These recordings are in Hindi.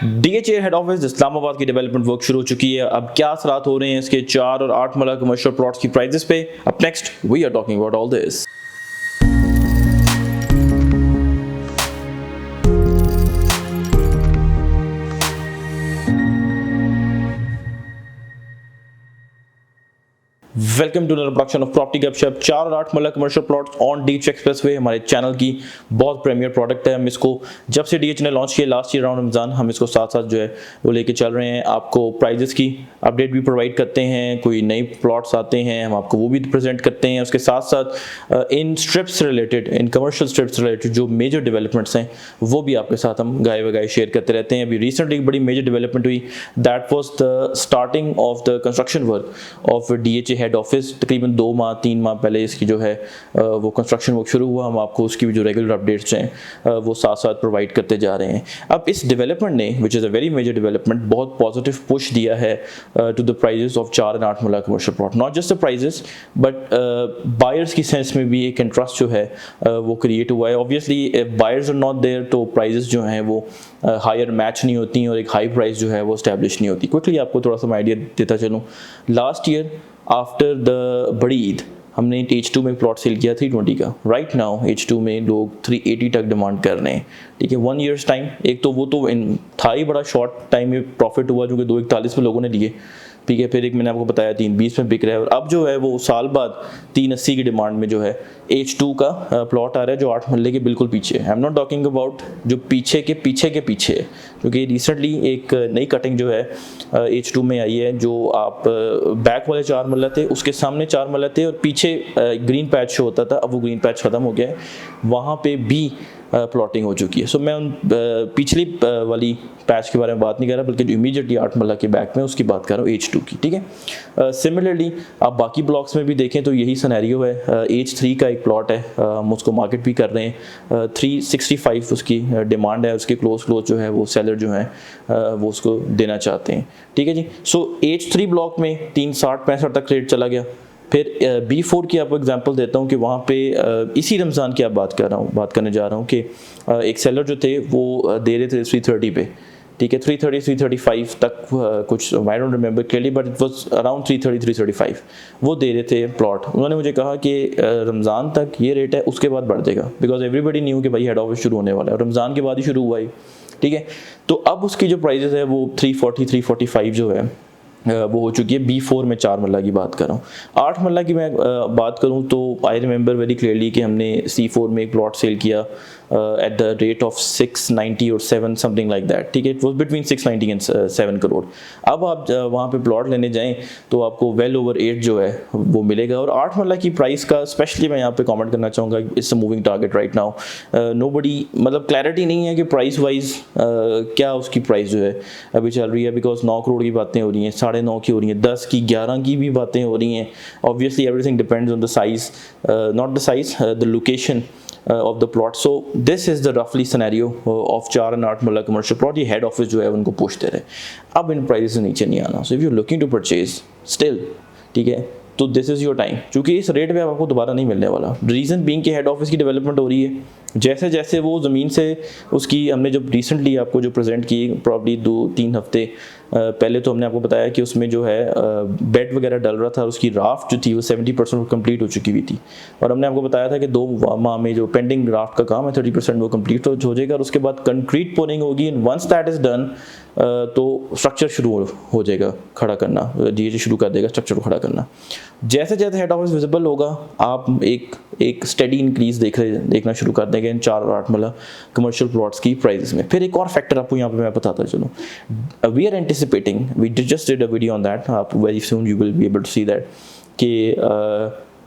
डीएचए हेड ऑफिस इस्लामाबाद की डेवलपमेंट वर्क शुरू हो चुकी है। अब क्या असरात हो रहे हैं इसके 4 और 8 मरला कमर्शियल प्लॉट्स की प्राइसेस पे। अब next we are talking about all this. Welcome to another production of property Gupshup. 4 और 8 marla commercial plots on DH expressway हमारे चैनल की बहुत प्रीमियर प्रोडक्ट है। हम इसको जब से डीएच ने लॉन्च किया लास्ट ईयर अराउंड रमजान, हम इसको साथ साथ जो है वो लेके चल रहे हैं। आपको प्राइजेस की अपडेट भी प्रोवाइड करते हैं, कोई नई प्लॉट्स आते हैं हम आपको वो भी प्रेजेंट करते हैं। उसके साथ साथ इन स्ट्रिप्स रिलेटेड, इन कमर्शियल स्ट्रिप्स रिलेटेड जो मेजर डेवलपमेंट्स हैं वो भी आपके साथ हम गाय वगाए शेयर करते रहते हैं। अभी रिसेंटली एक बड़ी मेजर डेवलपमेंट हुई, that was the starting of the construction work of DHA head office. तकरीबन 2-3 माह पहले इसकी जो है वो कंस्ट्रक्शन वर्क शुरू हुआ। हम आपको उसकी भी जो रेगुलर अपडेट्स हैं वो साथ साथ प्रोवाइड करते जा रहे हैं। अब इस डेवलपमेंट ने, which is a very major development, बहुत पॉजिटिव पुश दिया है टू द प्राइजेस ऑफ 4 और 8 marla commercial plot. Not just the prices but buyers की सेंस में भी एक इंटरेस्ट जो है वो क्रिएट हुआ है। Obviously buyers are not there तो प्राइजेस जो हैं वो हायर मैच नहीं होती और एक हाई प्राइस जो है वो स्टैब्लिश नहीं होती। क्विकली आपको थोड़ा सा मैं आइडिया देता चलूँ। लास्ट ईयर आफ्टर द बड़ी ईद हमने H2 में प्लॉट सेल किया 320 का। राइट नाउ H2 में लोग 380 तक डिमांड कर रहे हैं। ठीक है, 1 ईयर्स टाइम, एक तो वो तो था ही बड़ा शॉर्ट टाइम में प्रॉफिट हुआ जो कि 241 में लोगों ने लिए। ठीक है, फिर एक मैंने आपको बताया 320 में बिक रहा है और अब जो है वो साल बाद 380 की डिमांड में जो है H2 का प्लॉट आ रहा है जो 8 मरले के बिल्कुल पीछे है। I am not talking about जो पीछे के पीछे है, क्योंकि रिसेंटली एक नई कटिंग जो है H2 में आई है। जो आप बैक वाले 4 मरला थे उसके सामने 4 मरला थे और पीछे ग्रीन पैच शो होता था, अब वो ग्रीन पैच खत्म हो गया है, वहाँ पे भी प्लॉटिंग हो चुकी है। सो मैं उन पिछली वाली पैच के बारे में बात नहीं कर रहा, बल्कि जो इमीडिएटली 8 मरला के बैक में उसकी बात कर रहा हूँ H2 की। ठीक है, सिमिलरली आप बाकी ब्लॉक्स में भी देखें तो यही सिनेरियो है। H3 का एक प्लॉट है, हम उसको मार्केट भी कर रहे हैं। 365 उसकी डिमांड है, उसके क्लोज जो है वो सेलर जो है वो उसको देना चाहते हैं। ठीक है जी। सो H3 ब्लॉक में 360-65 तक रेट चला गया। फिर B4 की आपको एग्जांपल देता हूँ कि वहाँ पे इसी रमज़ान की बात करने जा रहा हूँ कि एक सेलर जो थे वो दे रहे थे 330 पे। ठीक है, 330-335 तक कुछ, I don't remember clearly but it was around 330-335 वो दे रहे थे प्लॉट। उन्होंने मुझे कहा कि रमज़ान तक ये रेट है, उसके बाद बढ़ जाएगा, बिकॉज एवरीबडी न्यू कि भाई हेड ऑफिस शुरू होने वाला है, रमज़ान के बाद ही शुरू हुआ है। ठीक है, तो अब उसकी जो प्राइजेस है वो 340-345 जो है वो हो चुकी है। B4 में 4 मरला की बात कर रहा हूँ। 8 मरला की मैं बात करूँ तो आई रिमेंबर वेरी क्लियरली कि हमने C4 में एक प्लॉट सेल किया एट द रेट ऑफ 690 और 7 समथिंग लाइक दैट। ठीक है, it was between 690 and 7 crore. अब आप वहाँ पे प्लॉट लेने जाएं तो आपको वेल ओवर 8 जो है वो मिलेगा। और 8 मरला की प्राइस का स्पेशली मैं यहाँ पे कमेंट करना चाहूँगा, it's a moving target right now. Nobody, मतलब क्लैरिटी नहीं है कि प्राइस वाइज क्या उसकी प्राइस जो है अभी चल रही है, बिकॉज 9 करोड़ की बातें हो रही हैं, 9.5 की हो रही हैं, 10 की, 11 की भी बातें हो रही हैं। Obviously everything depends on the size, not the size, the location of the plot. So this is the roughly scenario of 4 and 8 मरला commercial plot। ये हेड ऑफिस जो है उनको पुश दे रहे हैं। अब इन प्राइस से नीचे नहीं आना। So if you're looking to purchase still, ठीक है, तो दिस इज़ योर टाइम, क्योंकि इस रेट पे आपको दोबारा नहीं मिलने वाला। रीज़न बीइंग कि हेड ऑफिस की डेवलपमेंट हो रही है। जैसे जैसे वो ज़मीन से उसकी, हमने जब रिसेंटली आपको जो प्रेजेंट की प्रॉब्ली 2-3 हफ्ते पहले, तो हमने आपको बताया कि उसमें जो है बेड वगैरह डल रहा था, उसकी राफ्ट जो थी वो 70% कंप्लीट हो चुकी हुई थी। और हमने आपको बताया था कि 2 माह में जो पेंडिंग राफ्ट का काम है 30% वो कंप्लीट हो जाएगा और उसके बाद कंक्रीट पोरिंग होगी। And once that is done तो स्ट्रक्चर शुरू हो जाएगा खड़ा करना, डीएचए शुरू कर देगा स्ट्रक्चर को खड़ा करना। जैसे जैसे हेड ऑफिस विजिबल होगा आप एक स्टेडी इंक्रीज देखना शुरू कर देंगे इन 4 और 8 मरला कमर्शियल प्लॉट्स की प्राइसेस में। फिर एक और फैक्टर आपको यहाँ पे मैं बताता चलूँ, we are anticipating, we just did a video on that, आप very soon you will be able to see that कि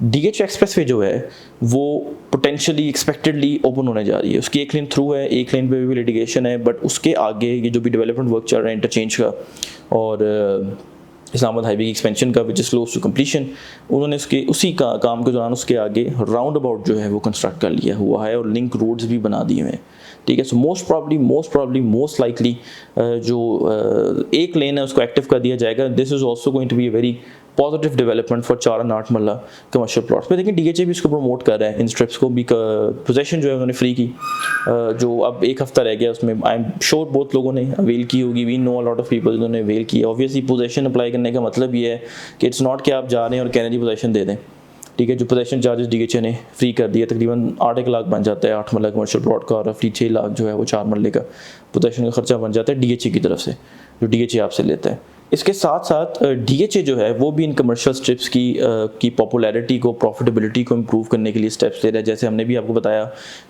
डीएच एक्सप्रेसवे जो है वो पोटेंशियली एक्सपेक्टेडली ओपन होने जा रही है। उसकी एक लेन थ्रू है, एक लेन पे भी लिटिगेशन है, बट उसके आगे ये जो भी डेवलपमेंट वर्क चल रहा है इंटरचेंज का और इस्लामाबाद हाईवे की एक्सपेंशन का which is close to completion, उन्होंने उसी काम के दौरान उसके आगे राउंड अबाउट जो है वो कंस्ट्रक्ट कर लिया हुआ है और लिंक रोड्स भी बना दिए हुए हैं। ठीक है, सो मोस्ट लाइकली जो एक लेन है उसको एक्टिव कर दिया जाएगा। This is also going to be a very positive development for 4 and 8 marla commercial plots पे। देखिए डीएचए भी इसको प्रमोट कर रहा है, इन स्ट्रिप्स को भी पोजेशन जो है उन्होंने फ्री की, जो अब एक हफ्ता रह गया उसमें आई एम श्योर बहुत लोगों ने अवेल की होगी। We know a lot of people जिन्होंने अवेल की। ऑब्वियसली पोजेशन अप्लाई करने का मतलब ये है कि इट्स नॉट कि आप जा रहे हैं और कहने की पोजेशन दे दें, ठीक है। जो पोजेशन चार्जेस डीएचए ने फ्री कर दिया, तकरीबन 8 लाख बन जाता है 8 मरला कमर्शियल प्लॉट का, और रफली 6 लाख जो है वो 4 मरले का पोजेशन का खर्चा बन जाता है डीएचए की तरफ से, जो डीएचए आपसे लेता है। इसके साथ साथ डीएचए जो है वो भी इन कमर्शियल स्ट्रिप्स की पॉपुलैरिटी को, प्रॉफिटेबिलिटी को इम्प्रूव करने के लिए स्टेप्स ले रहा है। जैसे हमने भी आपको बताया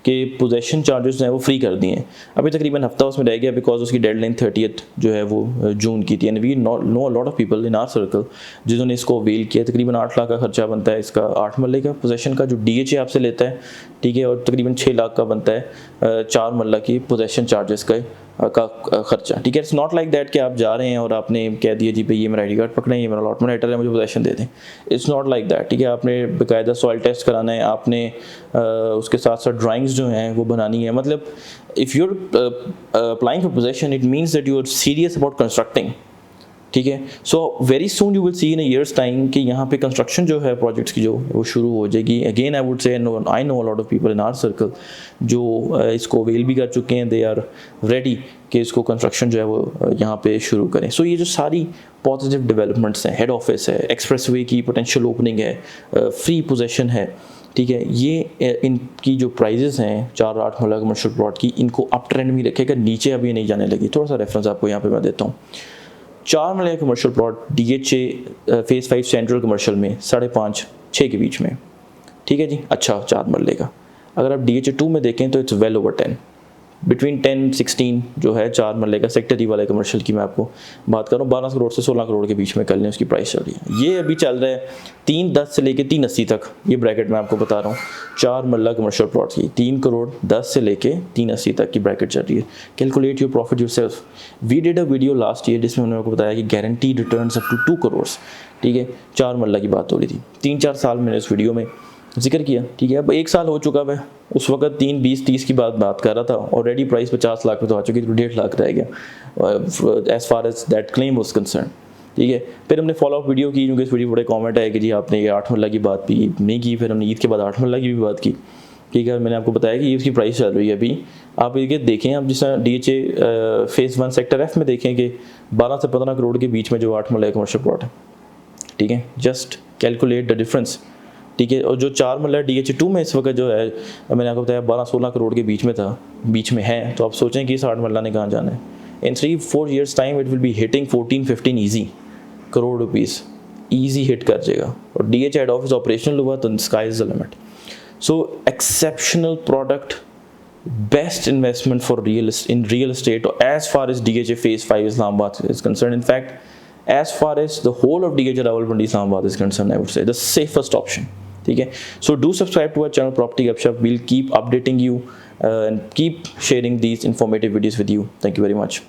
कि पोजेशन चार्जेस जो है वो फ्री कर दिए हैं। अभी तकरीबन हफ्ता उसमें रह गया, बिकॉज उसकी डेडलाइन 30th जो है वो जून की थी। And we know a lot of people in our circle जिन्होंने इसको अवेल किया। तकरीबन 8 लाख का खर्चा बनता है इसका 8 मरले का पोजेशन का, जो डीएचए आपसे लेता है, ठीक है। और तकरीबन 6 लाख का बनता है 4 मरला की पोजेशन चार्जेस का खर्चा, ठीक है। इट्स नॉट लाइक दैट कि आप जा रहे हैं और आपने कह दिया जी भाई ये मेरा आईडी कार्ड पकड़े, ये मेरा अलॉटमेंट राइटर है, मुझे पोजेशन दे दें। इट्स नॉट लाइक दैट, ठीक है। आपने बाकायदा सॉइल टेस्ट कराना है, आपने उसके साथ साथ ड्राइंग्स जो हैं वो बनानी है। मतलब if you are applying for possession it means that you are serious about constructing, ठीक है। So very soon you will see in a years time कि यहाँ पे कंस्ट्रक्शन जो है प्रोजेक्ट्स की जो वो शुरू हो जाएगी। Again I would say I know a lot of people in our circle जो इसको अवेल भी कर चुके हैं, दे आर रेडी कि इसको कंस्ट्रक्शन जो है वो यहाँ पे शुरू करें। सो ये जो सारी पॉजिटिव डेवलपमेंट्स हैं, हेड ऑफिस है, एक्सप्रेसवे की पोटेंशियल ओपनिंग है, फ्री पोजेशन है, ठीक है, ये इनकी जो प्राइजेस हैं 4 और 8 मरला कमर्शियल प्लॉट की, इनको अप ट्रेंड में रखेगा, नीचे अभी नहीं जाने लगी। थोड़ा सा रेफरेंस आपको यहाँ पे मैं देता हूँ। 4 मरले commercial plot DHA phase 5 central commercial में 5.5-6 के बीच में, ठीक है जी। अच्छा 4 मरले का अगर आप डीएचए 2 में देखें तो इट्स वेल ओवर 10, बिटवीन 10-16 जो है 4 मरले का सेक्टर ई वाले कमर्शियल की मैं आपको बात कर रहा हूँ। 12 करोड़ से 16 करोड़ के बीच में कर लें उसकी प्राइस चल रही है। ये अभी चल रहा है 3.10 से लेके 3.80 तक, ये ब्रैकेट मैं आपको बता रहा हूँ। 4 मरला कमर्शियल प्लॉट की 3 करोड़ 10 से लेके 3.80 तक की ब्रैकेट चल रही है। Calculate your profit yourself. We did a video last year जिसमें उन्होंने आपको बताया कि guaranteed returns up to 2 crore, ठीक है। 4 मरला की बात हो रही थी। 3-4 साल मैंने इस वीडियो में जिक्र किया, ठीक है। अब 1 साल हो चुका है, उस वक्त 3-20-30 की बात कर रहा था, ऑलरेडी प्राइस 50 लाख पे तो आ चुकी थी, तो 1.5 लाख रह गया as far as that claim was concerned, ठीक है। फिर हमने फॉलो अप वीडियो की, क्योंकि इस वीडियो बड़े कमेंट आए कि जी आपने ये 8 मरला की बात भी नहीं की। फिर हमने ईद के बाद 8 मरला की भी बात की, ठीक है। मैंने आपको बताया कि इसकी प्राइस चल रही है अभी, आप ये देखें। अब जिस डीएचए फेज 1 सेक्टर एफ में देखें कि 12 से 15 करोड़ के बीच में जो 8 मरला कमर्शियल प्लॉट है, ठीक है। जस्ट कैलकुलेट द डिफरेंस, ठीक है। और जो 4 मरला डीएचए 2 में इस वक्त जो है, मैंने आपको बताया 12-16 करोड़ के बीच में था, बीच में है। तो आप सोचें कि इस 8 मरला ने कहाँ जाना है। In 3-4 years time it will be hitting 14-15 easy crore rupees, easy hit कर जाएगा। और डीएचए हेड ऑफिस ऑपरेशनल हुआ तो sky is the limit. So exceptional product, best investment for real estate as far as DHA phase 5 Islamabad is concerned. In fact, as far as the whole of DHA Rawalpindi Islamabad is concerned, I would say the safest option, ठीक है। So do subscribe to our channel Property Gupshup. We'll keep updating you and keep sharing these informative videos with you. Thank you very much.